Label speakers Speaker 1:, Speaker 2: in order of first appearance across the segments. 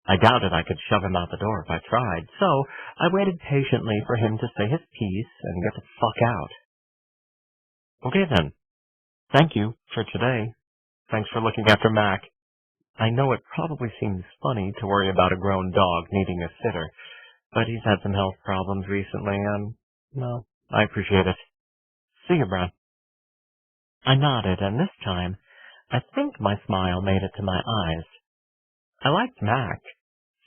Speaker 1: I doubted I could shove him out the door if I tried, so I waited patiently for him to say his piece and get the fuck out. Okay then. Thank you for today. Thanks for looking after Mac. I know it probably seems funny to worry about a grown dog needing a sitter, but he's had some health problems recently and, well, I appreciate it. See you, Brown. I nodded, and this time, I think my smile made it to my eyes. I liked Mac.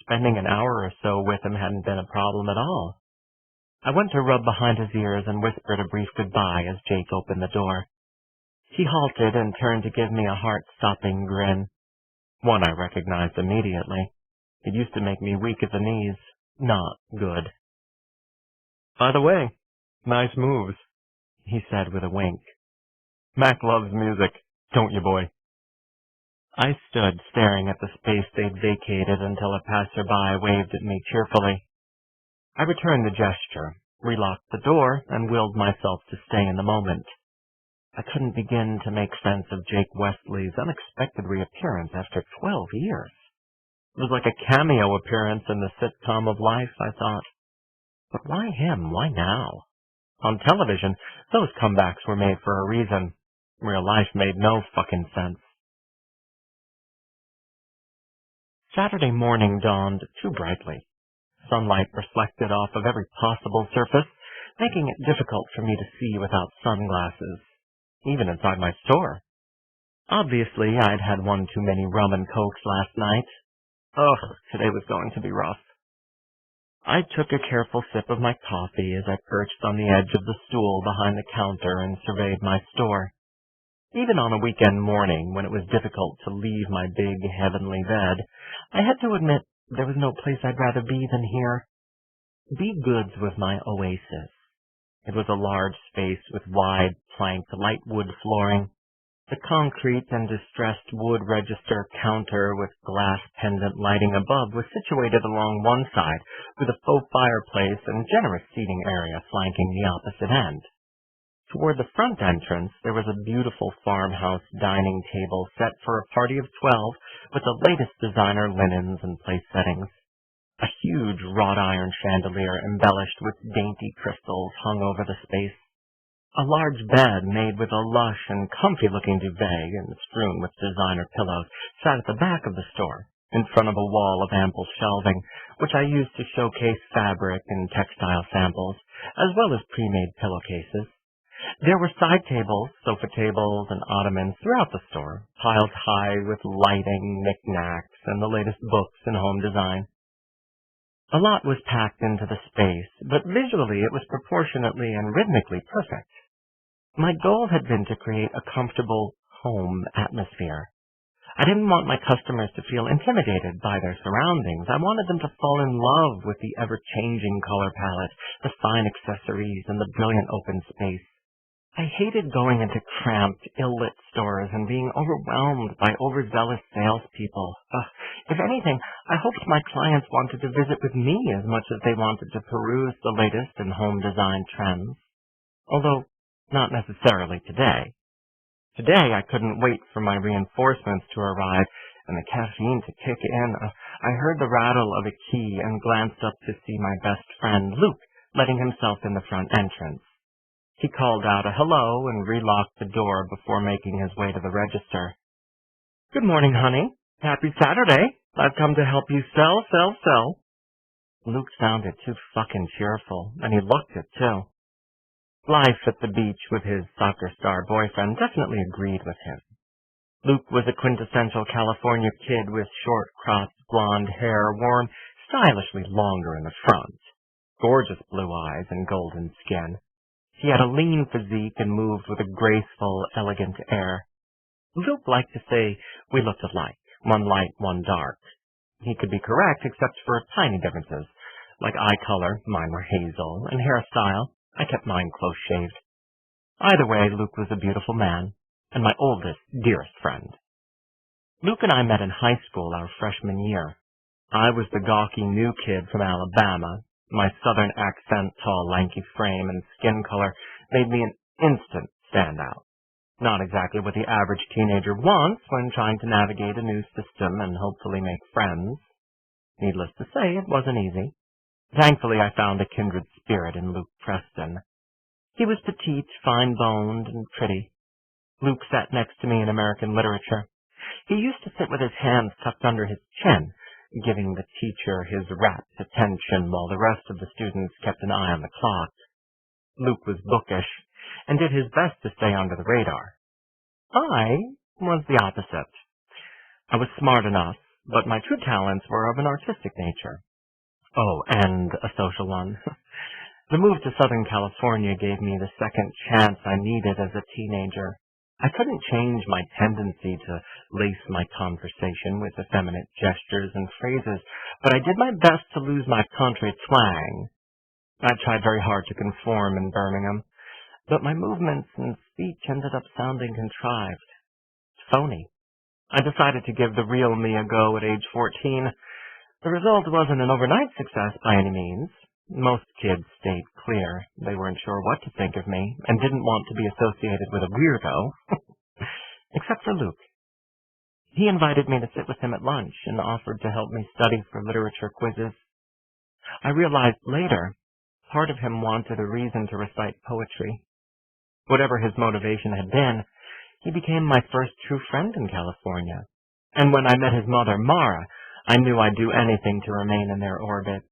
Speaker 1: Spending an hour or so with him hadn't been a problem at all. I went to rub behind his ears and whispered a brief goodbye as Jake opened the door. He halted and turned to give me a heart-stopping grin. One I recognized immediately. It used to make me weak at the knees. Not good. By the way, nice moves, he said with a wink. Mac loves music, don't you, boy? I stood staring at the space they'd vacated until a passerby waved at me cheerfully. I returned the gesture, relocked the door, and willed myself to stay in the moment. I couldn't begin to make sense of Jake Wesley's unexpected reappearance after 12 years. It was like a cameo appearance in the sitcom of life, I thought. But why him? Why now? On television, those comebacks were made for a reason. Real life made no fucking sense. Saturday morning dawned too brightly. Sunlight reflected off of every possible surface, making it difficult for me to see without sunglasses, even inside my store. Obviously, I'd had one too many rum and cokes last night. Ugh, today was going to be rough. I took a careful sip of my coffee as I perched on the edge of the stool behind the counter and surveyed my store. Even on a weekend morning, when it was difficult to leave my big, heavenly bed, I had to admit there was no place I'd rather be than here. B Goods was my oasis. It was a large space with wide, planked, light wood flooring. The concrete and distressed wood register counter with glass pendant lighting above was situated along one side, with a faux fireplace and generous seating area flanking the opposite end. Toward the front entrance, there was a beautiful farmhouse dining table set for a party of 12 with the latest designer linens and place settings. A huge wrought iron chandelier embellished with dainty crystals hung over the space. A large bed made with a lush and comfy-looking duvet and strewn with designer pillows sat at the back of the store, in front of a wall of ample shelving, which I used to showcase fabric and textile samples, as well as pre-made pillowcases. There were side tables, sofa tables, and ottomans throughout the store, piled high with lighting, knickknacks, and the latest books in home design. A lot was packed into the space, but visually it was proportionately and rhythmically perfect. My goal had been to create a comfortable home atmosphere. I didn't want my customers to feel intimidated by their surroundings. I wanted them to fall in love with the ever-changing color palette, the fine accessories, and the brilliant open space. I hated going into cramped, ill-lit stores and being overwhelmed by overzealous salespeople. If anything, I hoped my clients wanted to visit with me as much as they wanted to peruse the latest in home design trends. Although, not necessarily today. Today, I couldn't wait for my reinforcements to arrive and the caffeine to kick in. I heard the rattle of a key and glanced up to see my best friend, Luke, letting himself in the front entrance. He called out a hello and relocked the door before making his way to the register. Good morning, honey. Happy Saturday. I've come to help you sell. Luke sounded too fucking cheerful, and he looked it, too. Life at the beach with his soccer star boyfriend definitely agreed with him. Luke was a quintessential California kid with short, cropped, blonde hair worn stylishly longer in the front, gorgeous blue eyes and golden skin. He had a lean physique and moved with a graceful, elegant air. Luke liked to say we looked alike, one light, one dark. He could be correct except for tiny differences, like eye color, mine were hazel, and hairstyle, I kept mine close-shaved. Either way, Luke was a beautiful man, and my oldest, dearest friend. Luke and I met in high school our freshman year. I was the gawky new kid from Alabama. My southern accent, tall, lanky frame, and skin color made me an instant standout. Not exactly what the average teenager wants when trying to navigate a new system and hopefully make friends. Needless to say, it wasn't easy. Thankfully, I found a kindred spirit in Luke Preston. He was petite, fine-boned, and pretty. Luke sat next to me in American literature. He used to sit with his hands tucked under his chin, giving the teacher his rapt attention while the rest of the students kept an eye on the clock. Luke was bookish and did his best to stay under the radar. I was the opposite. I was smart enough, but my true talents were of an artistic nature. Oh, and a social one. The move to Southern California gave me the second chance I needed as a teenager. I couldn't change my tendency to lace my conversation with effeminate gestures and phrases, but I did my best to lose my country twang. I tried very hard to conform in Birmingham, but my movements and speech ended up sounding contrived, phony. I decided to give the real me a go at age 14. The result wasn't an overnight success by any means. Most kids stayed clear. They weren't sure what to think of me and didn't want to be associated with a weirdo, except for Luke. He invited me to sit with him at lunch and offered to help me study for literature quizzes. I realized later, part of him wanted a reason to recite poetry. Whatever his motivation had been, he became my first true friend in California. And when I met his mother, Mara, I knew I'd do anything to remain in their orbit.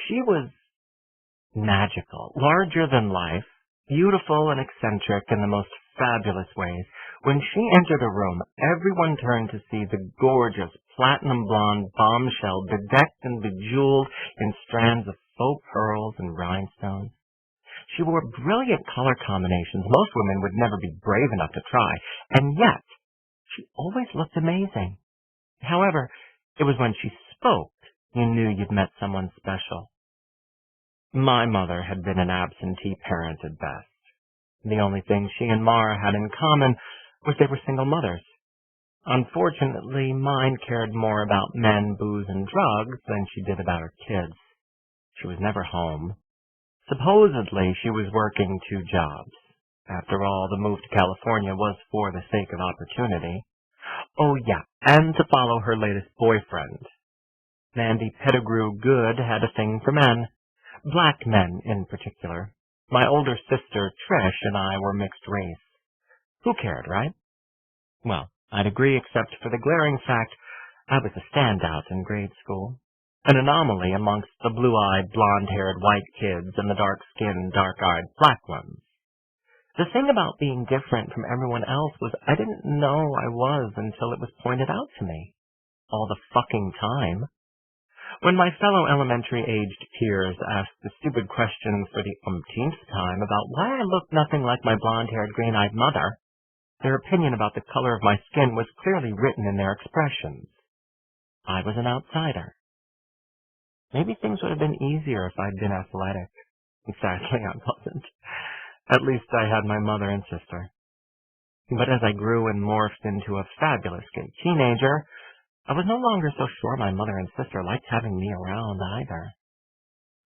Speaker 1: She was magical, larger than life, beautiful and eccentric in the most fabulous ways. When she entered a room, everyone turned to see the gorgeous, platinum blonde bombshell bedecked and bejeweled in strands of faux pearls and rhinestones. She wore brilliant color combinations most women would never be brave enough to try, and yet she always looked amazing. However, it was when she spoke you knew you'd met someone special. My mother had been an absentee parent at best. The only thing she and Mara had in common was they were single mothers. Unfortunately, mine cared more about men, booze, and drugs than she did about her kids. She was never home. Supposedly, she was working 2 jobs. After all, the move to California was for the sake of opportunity. Oh, yeah, and to follow her latest boyfriend. Mandy Pettigrew Good had a thing for men. Black men, in particular. My older sister, Trish, and I were mixed race. Who cared, right? Well, I'd agree except for the glaring fact I was a standout in grade school. An anomaly amongst the blue-eyed, blonde-haired white kids and the dark-skinned, dark-eyed black ones. The thing about being different from everyone else was I didn't know I was until it was pointed out to me. All the fucking time. When my fellow elementary-aged peers asked the stupid questions for the umpteenth time about why I looked nothing like my blonde-haired, green-eyed mother, their opinion about the color of my skin was clearly written in their expressions. I was an outsider. Maybe things would have been easier if I'd been athletic. Sadly, I wasn't. At least I had my mother and sister. But as I grew and morphed into a fabulous gay teenager, I was no longer so sure my mother and sister liked having me around either.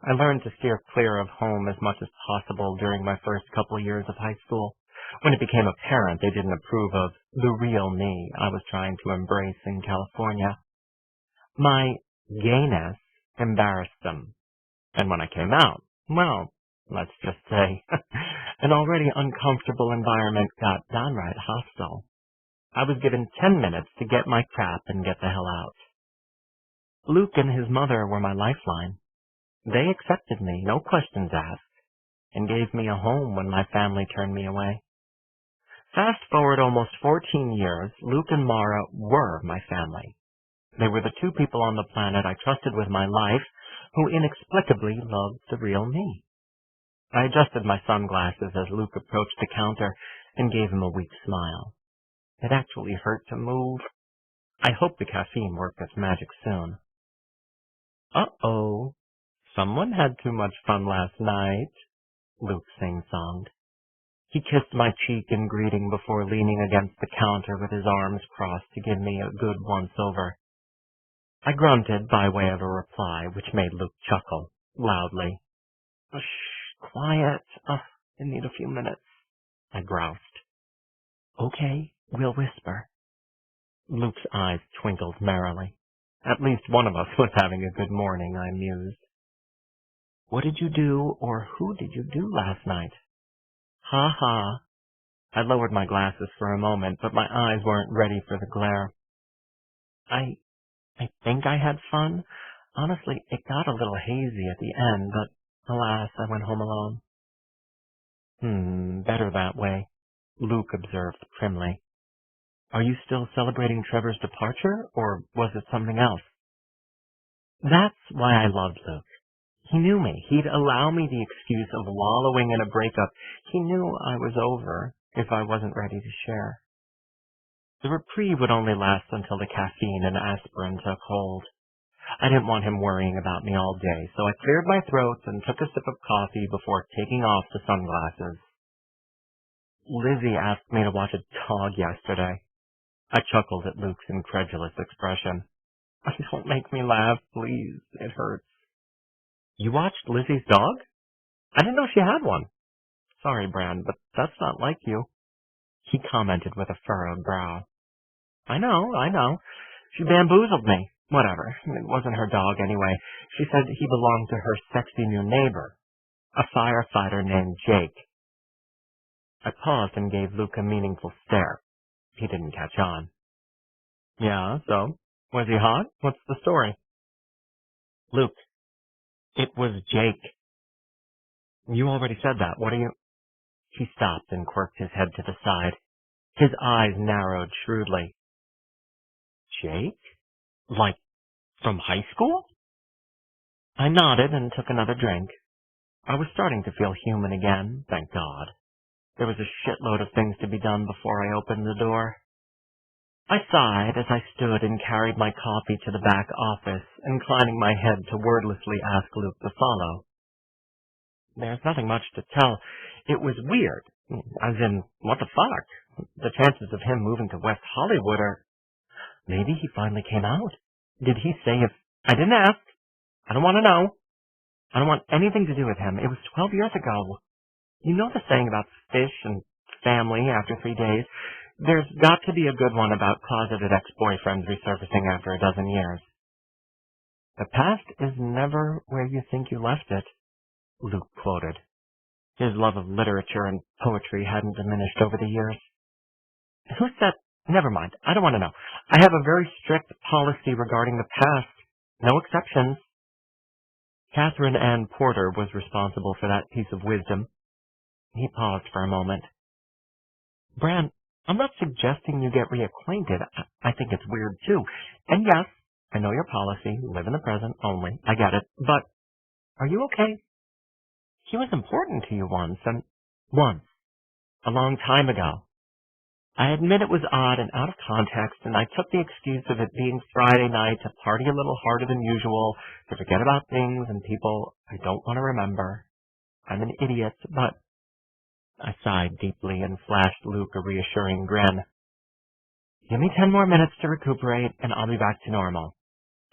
Speaker 1: I learned to steer clear of home as much as possible during my first couple years of high school. When it became apparent they didn't approve of the real me I was trying to embrace in California. My gayness embarrassed them. And when I came out, well, let's just say, an already uncomfortable environment got downright hostile. I was given 10 minutes to get my crap and get the hell out. Luke and his mother were my lifeline. They accepted me, no questions asked, and gave me a home when my family turned me away. Fast forward almost 14 years, Luke and Mara were my family. They were the 2 people on the planet I trusted with my life who inexplicably loved the real me. I adjusted my sunglasses as Luke approached the counter and gave him a weak smile. It actually hurt to move. I hope the caffeine worked its magic soon. Uh-oh. Someone had too much fun last night, Luke sing-songed. He kissed my cheek in greeting before leaning against the counter with his arms crossed to give me a good once-over. I grunted by way of a reply, which made Luke chuckle, loudly. Shh, quiet. I need a few minutes, I groused. Okay, we'll whisper. Luke's eyes twinkled merrily. At least one of us was having a good morning, I mused. What did you do, or who did you do last night? Ha ha. I lowered my glasses for a moment, but my eyes weren't ready for the glare. I think I had fun. Honestly, it got a little hazy at the end, but alas, I went home alone. Better that way, Luke observed primly. Are you still celebrating Trevor's departure, or was it something else? That's why I loved Luke. He knew me. He'd allow me the excuse of wallowing in a breakup. He knew I was over if I wasn't ready to share. The reprieve would only last until the caffeine and aspirin took hold. I didn't want him worrying about me all day, so I cleared my throat and took a sip of coffee before taking off the sunglasses. Lizzie asked me to watch a dog yesterday. I chuckled at Luke's incredulous expression. Don't make me laugh, please. It hurts. You watched Lizzie's dog? I didn't know she had one. Sorry, Bran, but that's not like you. He commented with a furrowed brow. I know. She bamboozled me. Whatever. It wasn't her dog anyway. She said he belonged to her sexy new neighbor, a firefighter named Jake. I paused and gave Luke a meaningful stare. He didn't catch on. Yeah, so? Was he hot? What's the story? Luke, it was Jake. You already said that. What are you... He stopped and quirked his head to the side. His eyes narrowed shrewdly. Jake? Like, from high school? I nodded and took another drink. I was starting to feel human again, thank God. There was a shitload of things to be done before I opened the door. I sighed as I stood and carried my coffee to the back office, inclining my head to wordlessly ask Luke to follow. There's nothing much to tell. It was weird. As in, what the fuck? The chances of him moving to West Hollywood are... Maybe he finally came out. Did he say if... I didn't ask. I don't want to know. I don't want anything to do with him. It was 12 years ago. You know the saying about fish and family after 3 days? There's got to be a good one about closeted ex-boyfriends resurfacing after a dozen years. The past is never where you think you left it, Luke quoted. His love of literature and poetry hadn't diminished over the years. Who said... Never mind. I don't want to know. I have a very strict policy regarding the past. No exceptions. Catherine Ann Porter was responsible for that piece of wisdom. He paused for a moment. Bran, I'm not suggesting you get reacquainted. I think it's weird, too. And yes, I know your policy, live in the present only. I get it. But are you okay? He was important to you once, a long time ago. I admit it was odd and out of context, and I took the excuse of it being Friday night to party a little harder than usual, to forget about things and people I don't want to remember. I'm an idiot, but... I sighed deeply and flashed Luke a reassuring grin. Give me 10 more minutes to recuperate, and I'll be back to normal.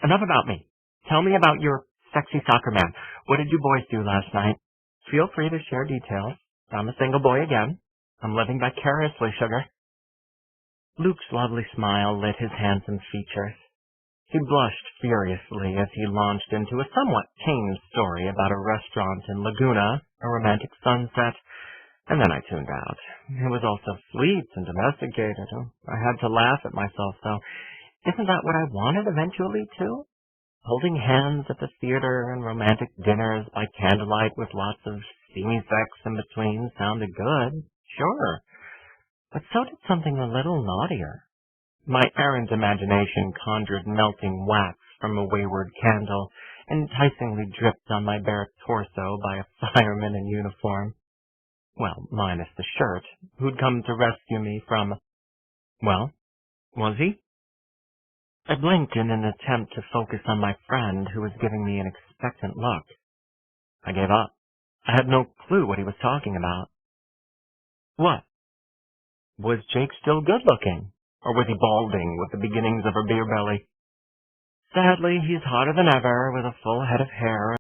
Speaker 1: Enough about me. Tell me about your sexy soccer man. What did you boys do last night? Feel free to share details. I'm a single boy again. I'm living vicariously, sugar. Luke's lovely smile lit his handsome features. He blushed furiously as he launched into a somewhat tame story about a restaurant in Laguna, a romantic sunset, and then I tuned out. It was all so sweet and domesticated. I had to laugh at myself, though. Isn't that what I wanted eventually, too? Holding hands at the theater and romantic dinners by candlelight with lots of steamy sex in between sounded good, sure. But so did something a little naughtier. My errant imagination conjured melting wax from a wayward candle, enticingly dripped on my bare torso by a fireman in uniform. Well, minus the shirt, who'd come to rescue me from... Well, was he? I blinked in an attempt to focus on my friend, who was giving me an expectant look. I gave up. I had no clue what he was talking about. What? Was Jake still good-looking, or was he balding with the beginnings of a beer belly? Sadly, he's hotter than ever, with a full head of hair